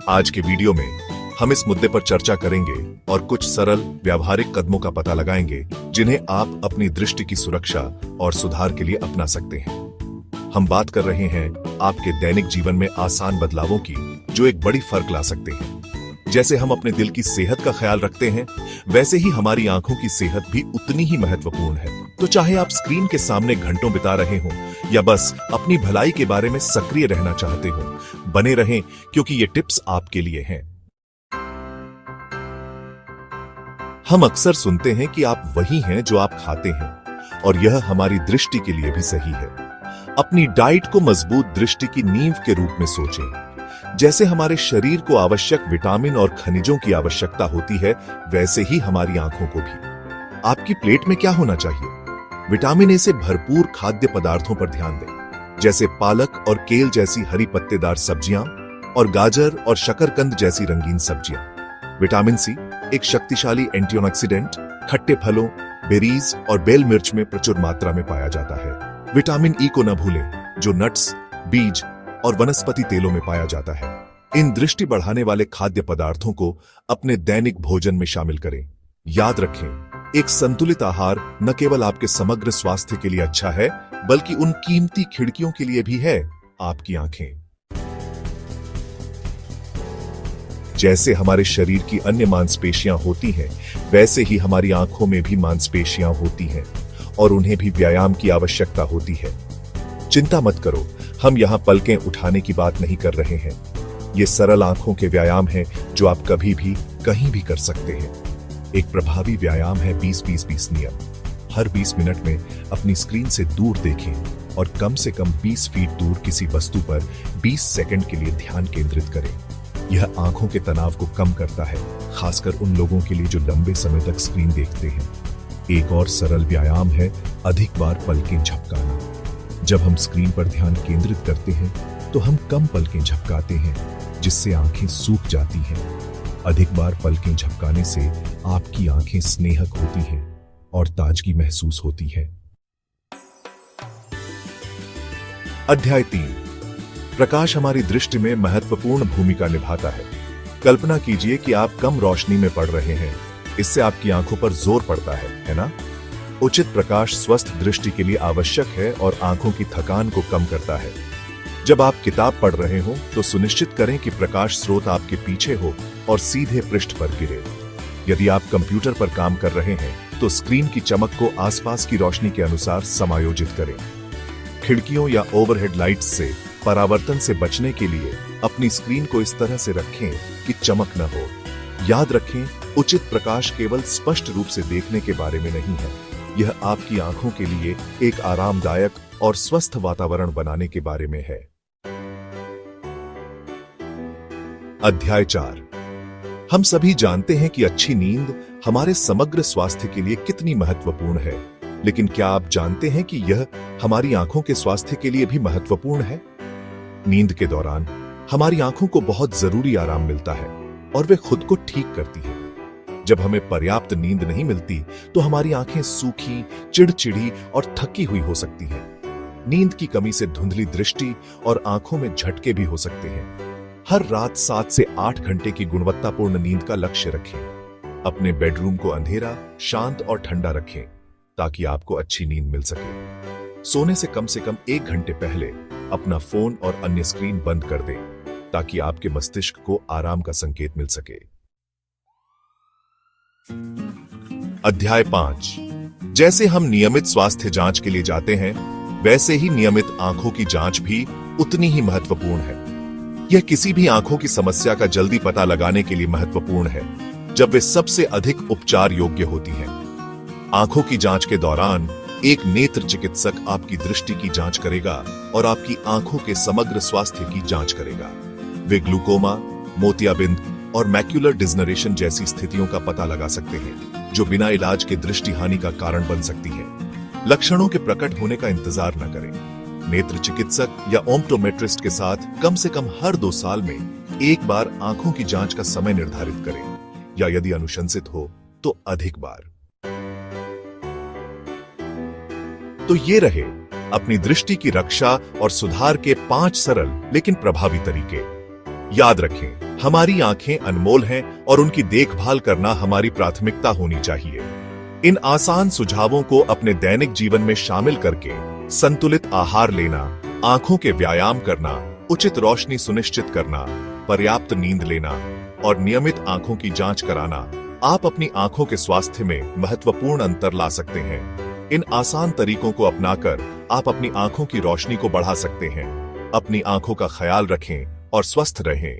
आज के वीडियो में हम इस मुद्दे पर चर्चा करेंगे और कुछ सरल व्यावहारिक कदमों का पता लगाएंगे जिन्हें आप अपनी दृष्टि की सुरक्षा और सुधार के लिए अपना सकते हैं। हम बात कर रहे हैं आपके दैनिक जीवन में आसान बदलावों की जो एक बड़ी फर्क ला सकते हैं। जैसे हम अपने दिल की सेहत का ख्याल रखते हैं, वैसे ही हमारी आंखों की सेहत भी उतनी ही महत्वपूर्ण है। तो चाहे आप स्क्रीन के सामने घंटों बिता रहे हों या बस अपनी भलाई के बारे में सक्रिय रहना चाहते हो, बने रहें क्योंकि ये टिप्स आपके लिए हैं। हम अक्सर सुनते हैं कि आप वही हैं जो आप खाते हैं, और यह हमारी दृष्टि के लिए भी सही है। अपनी डाइट को मजबूत दृष्टि की नींव के रूप में सोचें। जैसे हमारे शरीर को आवश्यक विटामिन और खनिजों की आवश्यकता होती है, वैसे ही हमारी आंखों को भी। आपकी प्लेट में क्या होना चाहिए? विटामिन ए से भरपूर खाद्य पदार्थों पर ध्यान दें, जैसे पालक और केल जैसी हरी पत्तेदार सब्जियां और गाजर और शकरकंद जैसी रंगीन सब्जियां। विटामिन सी एक शक्तिशाली एंटीऑक्सीडेंट खट्टे फलों, बेरीज और बेल मिर्च में प्रचुर मात्रा में पाया जाता है। विटामिन ई को न भूलें, जो नट्स, बीज और वनस्पति तेलों में पाया जाता है। इन दृष्टि बढ़ाने वाले खाद्य पदार्थों को अपने दैनिक भोजन में शामिल करें। याद रखें, एक संतुलित आहार न केवल आपके समग्र स्वास्थ्य के लिए अच्छा है, बल्कि उन कीमती खिड़कियों के लिए भी है, आपकी आंखें। जैसे हमारे शरीर की अन्य मांसपेशियां होती हैं, वैसे ही हमारी आंखों में भी मांसपेशियां होती हैं और उन्हें भी व्यायाम की आवश्यकता होती है। चिंता मत करो, हम यहां पलकें उठाने की बात नहीं कर रहे हैं। ये सरल आंखों के व्यायाम हैं जो आप कभी भी कहीं भी कर सकते हैं। एक प्रभावी व्यायाम है 20-20-20 नियम। हर 20 मिनट में अपनी स्क्रीन से दूर देखें और कम से कम 20 फीट दूर किसी वस्तु पर 20 सेकंड के लिए ध्यान केंद्रित करें। यह आंखों के तनाव को कम करता है, खासकर उन लोगों के लिए जो लंबे समय तक स्क्रीन देखते हैं। एक और सरल व्यायाम है अधिक बार पलकें झपकाना। जब हम स्क्रीन पर ध्यान केंद्रित करते हैं तो हम कम पलकें झपकाते हैं, जिससे आंखें सूख जाती हैं। अधिक बार पलकें झपकाने से आपकी आंखें स्नेहक होती हैं और ताजगी महसूस होती है। अध्याय 3, प्रकाश हमारी दृष्टि में महत्वपूर्ण भूमिका निभाता है। कल्पना कीजिए कि आप कम रोशनी में पढ़ रहे हैं, इससे आपकी आंखों पर जोर पड़ता है ना? उचित प्रकाश स्वस्थ दृष्टि के लिए आवश्यक है और आंखों की थकान को कम करता है। जब आप किताब पढ़ रहे हो तो सुनिश्चित करें कि प्रकाश स्रोत आपके पीछे हो और सीधे पृष्ठ पर गिरे। यदि आप कंप्यूटर पर काम कर रहे हैं तो स्क्रीन की चमक को आसपास की रोशनी के अनुसार समायोजित करें। खिड़कियों या ओवरहेड लाइट्स से परावर्तन से बचने के लिए अपनी स्क्रीन को इस तरह से रखें कि चमक न हो। याद रखें, उचित प्रकाश केवल स्पष्ट रूप से देखने के बारे में नहीं है, यह आपकी आंखों के लिए एक आरामदायक और स्वस्थ वातावरण बनाने के बारे में है। अध्याय 4, हम सभी जानते हैं कि अच्छी नींद हमारे समग्र स्वास्थ्य के लिए कितनी महत्वपूर्ण है, लेकिन क्या आप जानते हैं कि यह हमारी आंखों के स्वास्थ्य के लिए भी महत्वपूर्ण है? नींद के दौरान हमारी आंखों को बहुत जरूरी आराम मिलता है और वे खुद को ठीक करती हैं। जब हमें पर्याप्त नींद नहीं मिलती तो हमारी आंखें सूखी, चिड़चिड़ी और थकी हुई हो सकती हैं। नींद की कमी से धुंधली दृष्टि और आंखों में झटके भी हो सकते हैं। हर रात 7 से 8 घंटे की गुणवत्तापूर्ण नींद का लक्ष्य रखें। अपने बेडरूम को अंधेरा, शांत और ठंडा रखें ताकि आपको अच्छी नींद मिल सके। सोने से कम 1 घंटे पहले अपना फोन और अन्य स्क्रीन बंद कर दें ताकि आपके मस्तिष्क को आराम का संकेत मिल सके। अध्याय 5, जैसे हम नियमित स्वास्थ्य जांच के लिए जाते हैं, वैसे ही नियमित आंखों की जांच भी उतनी ही महत्वपूर्ण है। यह किसी भी आंखों की समस्या का जल्दी पता लगाने के लिए महत्वपूर्ण है जब वे सबसे अधिक उपचार योग्य होती हैं। आंखों की जांच के दौरान एक नेत्र चिकित्सक आपकी दृष्टि की जांच करेगा और आपकी आंखों के समग्र स्वास्थ्य की जांच करेगा। वे ग्लूकोमा, मोतियाबिंद और मैक्यूलर डिजनरेशन जैसी स्थितियों का पता लगा सकते हैं जो बिना इलाज के दृष्टि हानि का कारण बन सकती है। लक्षणों के प्रकट होने का इंतजार न करें। नेत्र चिकित्सक या ऑप्टोमेट्रिस्ट के साथ कम से कम हर 2 साल में एक बार आंखों की जांच का समय निर्धारित करें, या यदि अनुशंसित हो तो अधिक बार। तो ये रहे अपनी दृष्टि की रक्षा और सुधार के 5 सरल लेकिन प्रभावी तरीके। याद रखें, हमारी आंखें अनमोल हैं और उनकी देखभाल करना हमारी प्राथमिकता होनी चाहिए। इन आसान सुझावों को अपने दैनिक जीवन में शामिल करके संतुलित आहार लेना, आंखों के व्यायाम करना, उचित रोशनी सुनिश्चित करना, पर्याप्त नींद लेना और नियमित आंखों की जांच कराना आप अपनी आंखों के स्वास्थ्य में महत्वपूर्ण अंतर ला सकते हैं। इन आसान तरीकों को अपनाकर आप अपनी आंखों की रोशनी को बढ़ा सकते हैं। अपनी आंखों का ख्याल रखें और स्वस्थ रहें।